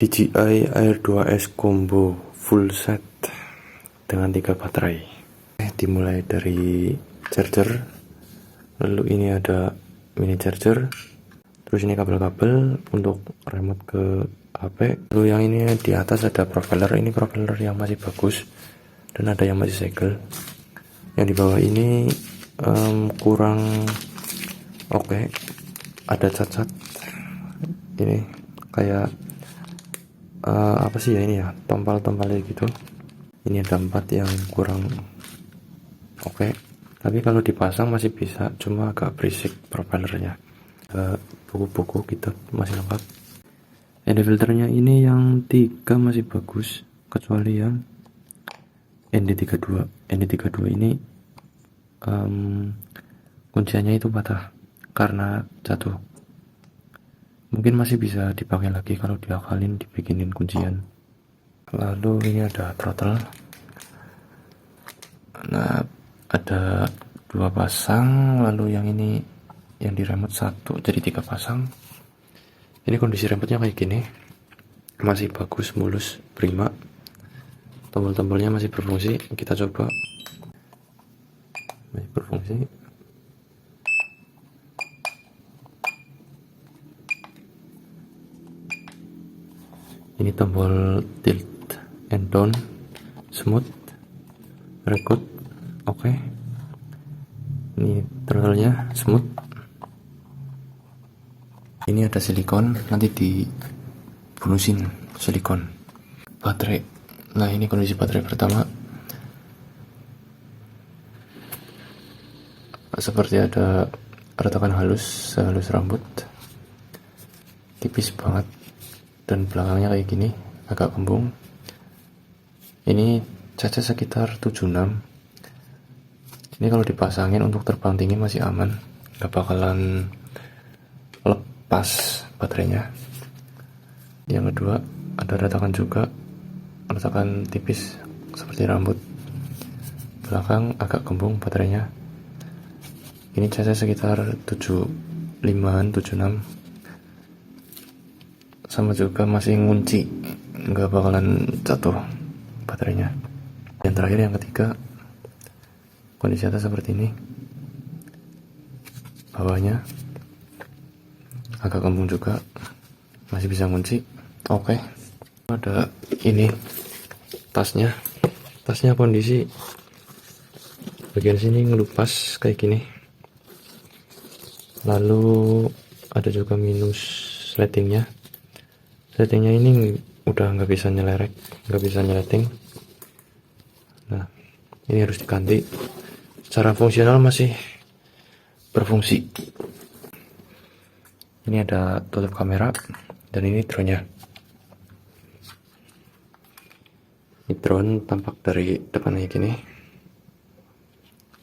DJI Air 2S Combo full set dengan 3 baterai. Dimulai dari charger, lalu ini ada mini charger, terus ini kabel-kabel untuk remote ke HP. Lalu yang ini di atas ada propeller, ini propeller yang masih bagus dan ada yang masih segel. Yang di bawah ini kurang oke, ada cacat. Ini kayak apa sih ya, ini ya, tompal-tompalnya gitu. Ini ada 4 yang kurang oke, tapi kalau dipasang masih bisa, cuma agak berisik propellernya. Buku-buku kita masih lengkap. ND filternya ini yang 3 masih bagus, kecuali yang ND32. ND32 ini kunciannya itu patah karena jatuh. Mungkin masih bisa dipakai lagi kalau diakalin, dibikinin kuncian. Lalu ini ada throttle. Nah, ada 2 pasang. Lalu yang ini yang di remote 1, jadi 3 pasang. Ini kondisi remote-nya kayak gini, masih bagus, mulus, prima. Tombol-tombolnya masih berfungsi. Kita coba. Masih berfungsi. Ini tombol tilt and down, smooth, record, oke. Ini throttle-nya smooth. Ini ada silikon, nanti dibonusin silikon. Baterai. Nah, ini kondisi baterai pertama. Seperti ada retakan halus, sehalus rambut. Tipis banget. Dan belakangnya kayak gini, agak kembung. Ini caca sekitar 76. Ini kalau dipasangin untuk terbang tinggi masih aman, gak bakalan lepas baterainya. Yang kedua, ada retakan juga, retakan tipis seperti rambut. Belakang agak kembung baterainya. Ini caca sekitar 75an, 76. Sama juga masih ngunci, nggak bakalan jatuh baterainya. Yang terakhir, yang ketiga, kondisi atas seperti ini, bawahnya agak kembung juga, masih bisa ngunci. Oke. Ada ini tasnya kondisi bagian sini ngelupas kayak gini. Lalu ada juga minus settingnya ini udah nggak bisa nyelerek, nggak bisa nyeleting. Nah, ini harus diganti. Secara fungsional masih berfungsi. Ini ada tutup kamera, dan ini drone-nya. Ini drone tampak dari depan kayak gini,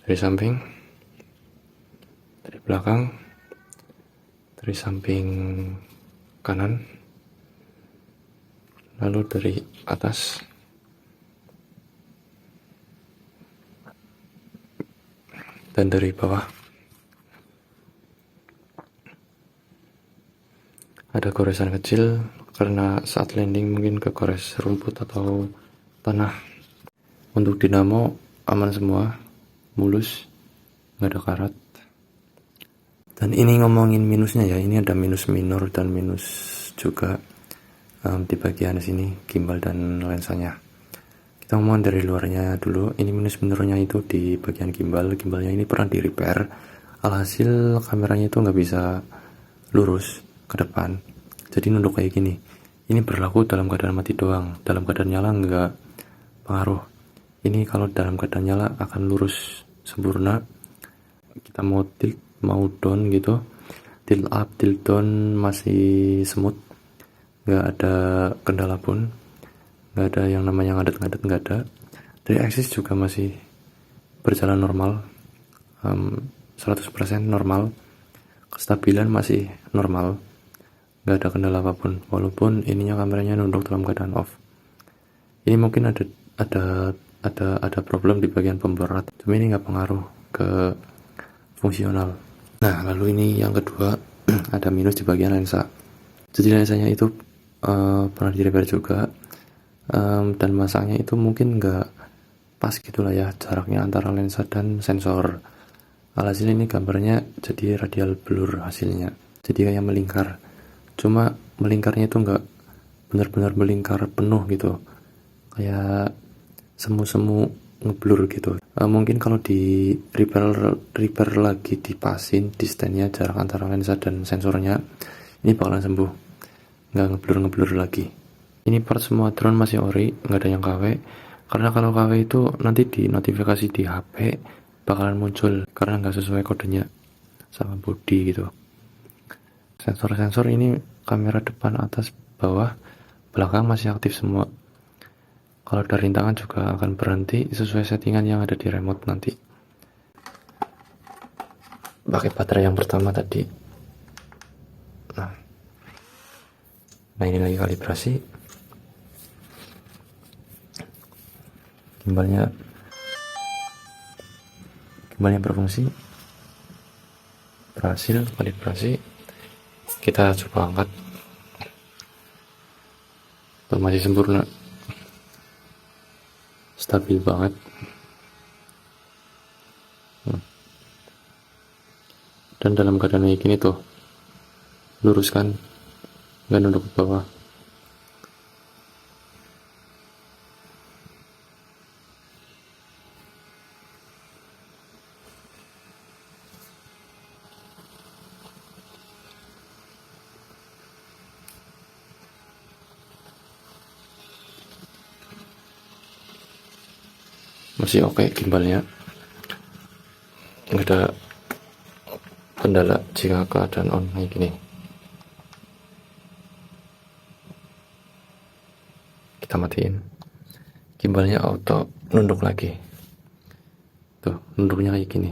dari samping, dari belakang, dari samping kanan, lalu dari atas, dan dari bawah. Ada goresan kecil karena saat landing mungkin kegores rumput atau tanah. Untuk dinamo aman semua, mulus, nggak ada karat. Dan ini ngomongin minusnya ya, ini ada minus minor dan minus juga. Di bagian sini gimbal dan lensanya. Kita ngomong dari luarnya dulu. Ini minus minornya itu di bagian gimbalnya ini pernah di repair, alhasil kameranya itu nggak bisa lurus ke depan, jadi nunduk kayak gini. Ini berlaku dalam keadaan mati doang, dalam keadaan nyala nggak pengaruh. Ini kalau dalam keadaan nyala akan lurus sempurna. Kita mau tilt, mau down gitu, tilt up, tilt down masih smooth, nggak ada kendala pun, nggak ada yang namanya ngadet-ngadet, nggak ada. Dari axis juga masih berjalan normal, 100% normal. Kestabilan masih normal, nggak ada kendala apapun, walaupun ininya kameranya nunduk dalam keadaan off. Ini mungkin ada problem di bagian pemberat, tapi ini nggak pengaruh ke fungsional. Nah, lalu ini yang kedua, ada minus di bagian lensa. Jadi lensanya itu pernah di repair juga. Dan masangnya itu mungkin nggak pas gitulah ya jaraknya antara lensa dan sensor. Alhasil ini gambarnya jadi radial blur hasilnya, jadi kayak melingkar, cuma melingkarnya itu nggak benar-benar melingkar penuh gitu, kayak semu-semu ngeblur gitu. Mungkin kalau di repair lagi, dipasin di standnya jarak antara lensa dan sensornya, ini bakalan sembuh, nggak ngeblur lagi. Ini part semua drone masih ori, nggak ada yang KW, karena kalau KW itu nanti di notifikasi di HP bakalan muncul karena nggak sesuai kodenya sama body gitu. Sensor-sensor ini kamera depan, atas, bawah, belakang masih aktif semua. Kalau ada rintangan juga akan berhenti sesuai settingan yang ada di remote nanti. Pakai baterai yang pertama tadi. Nah ini lagi kalibrasi. Gimbalnya berfungsi, berhasil kalibrasi. Kita coba angkat. Tuh, masih sempurna, stabil banget. Dan dalam keadaan kayak gini tuh, luruskan, nggak nunduk ke bawah. Masih oke gimbalnya, nggak ada kendala jika keadaan on kayak gini. Kita matiin, gimbalnya auto nunduk lagi. Tuh, nunduknya kayak gini.